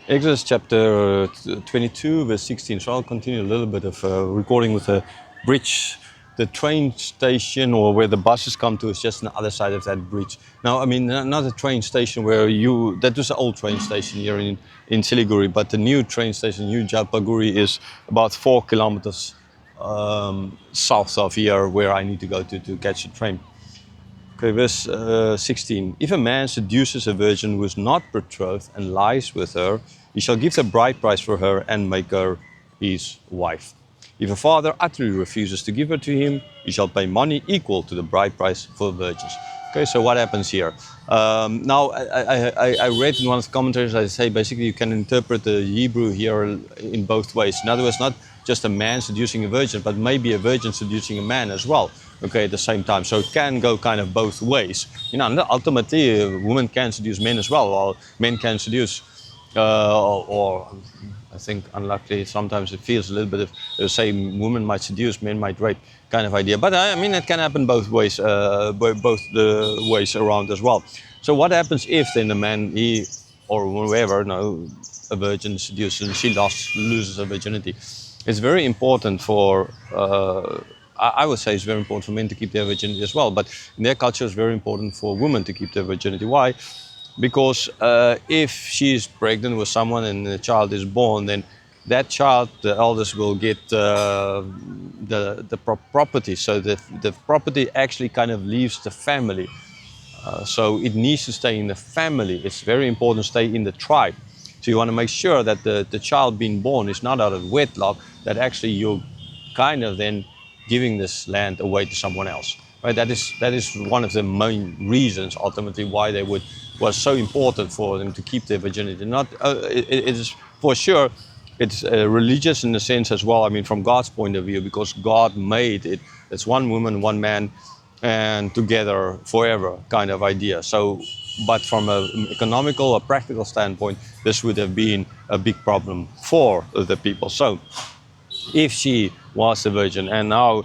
Exodus chapter 22, verse 16. So I'll continue a little bit of recording with a bridge. The train station, or where the buses come to, is just on the other side of that bridge. Now, I mean, not a train station where that was an old train station here in Siliguri, but the new train station, New Jalpaiguri, is about 4 kilometers south of here, where I need to go to catch a train. Okay, verse 16. If a man seduces a virgin who is not betrothed and lies with her, he shall give the bride price for her and make her his wife. If a father utterly refuses to give her to him, he shall pay money equal to the bride price for virgins. Okay, so what happens here? Now, I read in one of the commentaries, I say basically you can interpret the Hebrew here in both ways. In other words, not just a man seducing a virgin, but maybe a virgin seducing a man as well. Okay, at the same time. So it can go kind of both ways. You know, ultimately, a woman can seduce men as well, or men can seduce, or I think, unluckily, sometimes it feels a little bit of, say, women might seduce, men might rape, kind of idea. But I mean, it can happen both ways, both the ways around as well. So what happens if then the man, he or whoever, no, a virgin seduces and she loses her virginity? It's very important for. I would say it's very important for men to keep their virginity as well, but in their culture it's very important for women to keep their virginity. Why? Because if she's pregnant with someone and the child is born, then that child, the eldest, will get the property. So the property actually kind of leaves the family. So it needs to stay in the family. It's very important to stay in the tribe. So you want to make sure that the child being born is not out of wedlock, that actually you're kind of then giving this land away to someone else. Right? That is one of the main reasons ultimately why was so important for them to keep their virginity. Not it is for sure. It's religious in the sense as well. I mean, from God's point of view, because God made it. It's one woman, one man, and together forever kind of idea. So, but from an economical or practical standpoint, this would have been a big problem for the people. So, if she was a virgin and now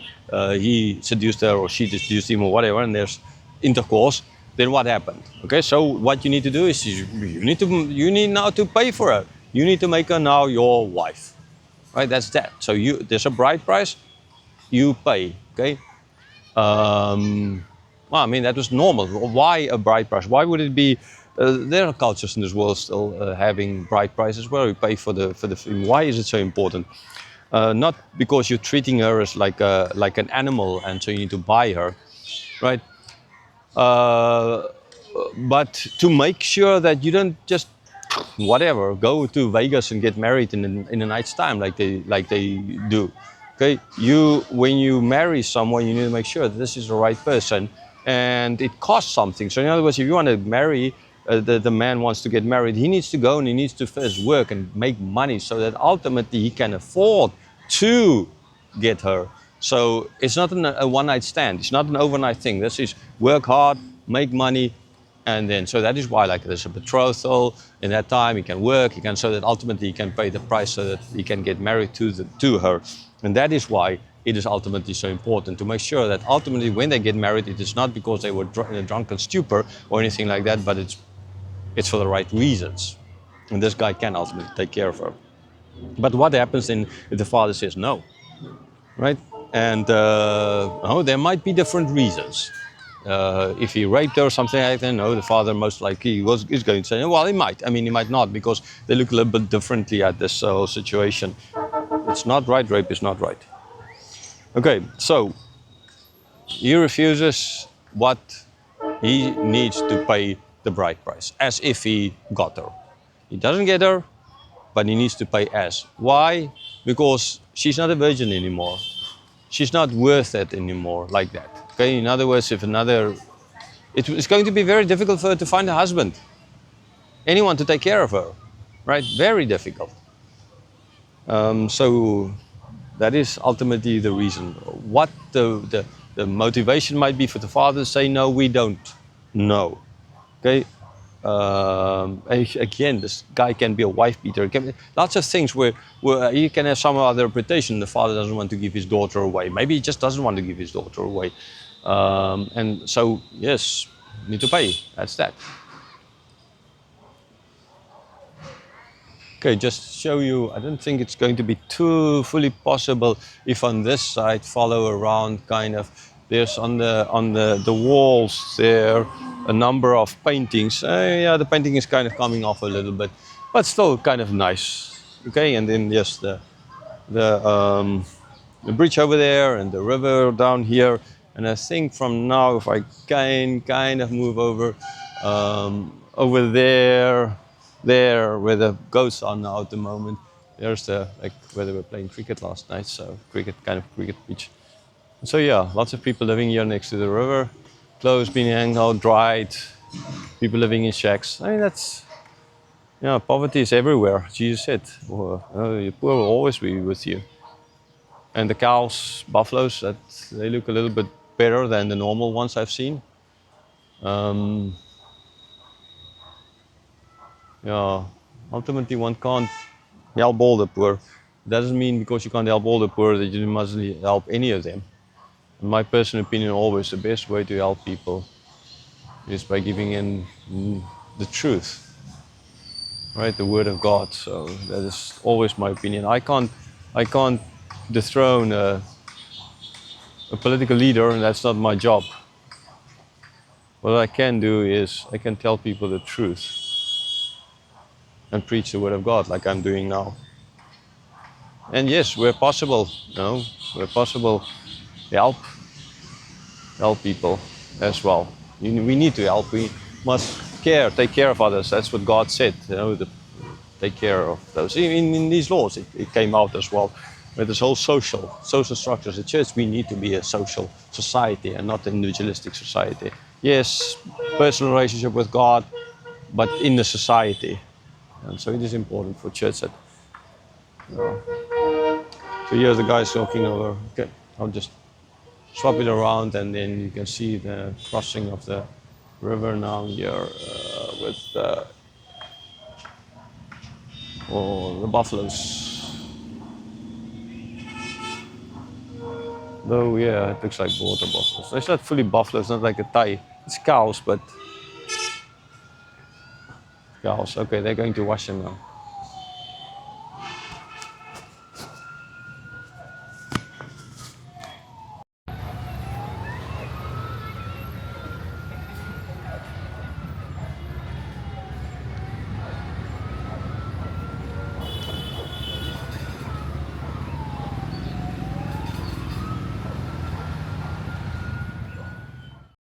he seduced her or she seduced him or whatever, and there's intercourse, then what happened? Okay, so what you need to do is you need now to pay for her. You need to make her now your wife, right? That's that. So there's a bride price, you pay. Okay. Well, I mean that was normal. Why a bride price? Why would it be? There are cultures in this world still having bride prices where we pay for the film. Why is it so important? Not because you're treating her as like an animal and so you need to buy her, right? Uh, but to make sure that you don't just whatever go to Vegas and get married in a night's time like they do. Okay, when you marry someone, you need to make sure that this is the right person, and it costs something. So in other words, if you want to marry, the man wants to get married, he needs to go and he needs to first work and make money so that ultimately he can afford to get her. So it's not a one-night stand. It's not an overnight thing. This is work hard, make money, and then so that is why like there's a betrothal. In that time he can work, he can, so that ultimately he can pay the price so that he can get married to her. And that is why it is ultimately so important to make sure that ultimately when they get married, it is not because they were in a drunken stupor or anything like that, but it's for the right reasons. And this guy can ultimately take care of her. But what happens then if the father says no, right? And oh, there might be different reasons. If he raped her or something like that, no, the father most likely is going to say, well, he might. I mean, he might not, because they look a little bit differently at this whole situation. It's not right. Rape is not right. Okay, so he refuses what he needs to pay the bride price, as if he got her. He doesn't get her, but he needs to pay as. Why? Because she's not a virgin anymore. She's not worth it anymore like that. Okay, in other words, it's going to be very difficult for her to find a husband, anyone to take care of her, right? Very difficult. So that is ultimately the reason. What the motivation might be for the father to say no, we don't know. Okay. Again, this guy can be a wife beater. Lots of things where he can have some other interpretation. The father doesn't want to give his daughter away. Maybe he just doesn't want to give his daughter away. And so, yes, need to pay. That's that. Okay, just show you, I don't think it's going to be too fully possible if on this side follow around kind of, there's on the walls there a number of paintings. Yeah, the painting is kind of coming off a little bit, but still kind of nice. Okay, and then yes, the the bridge over there and the river down here. And I think from now, if I can kind of move over there where the goats are now at the moment. There's the, like, where they were playing cricket last night, so cricket, kind of cricket pitch. So yeah, lots of people living here next to the river, clothes being hanged out, dried, people living in shacks. I mean, that's, yeah, poverty is everywhere. Jesus said, well, the poor will always be with you. And the cows, buffaloes, that they look a little bit better than the normal ones I've seen. Um, yeah, ultimately one can't help all the poor. It doesn't mean because you can't help all the poor that you mustn't help any of them. In my personal opinion, always the best way to help people is by giving in the truth, right? The word of God. So that is always my opinion. I can't dethrone a political leader, and that's not my job. What I can do is I can tell people the truth and preach the word of God like I'm doing now. And yes, where possible, where possible, help people as well. We need to help. We must take care of others. That's what God said. Take care of those. In these laws, it came out as well. With this whole social structures, the church, we need to be a social society and not an individualistic society. Yes, personal relationship with God, but in the society. And so it is important for church that. So here's the guys walking over. Okay, I'll just swap it around, and then you can see the crossing of the river now here with the buffaloes. Though, yeah, it looks like water buffaloes. It's not fully buffaloes, not like a Thai. It's cows, but cows. Okay, they're going to wash them now.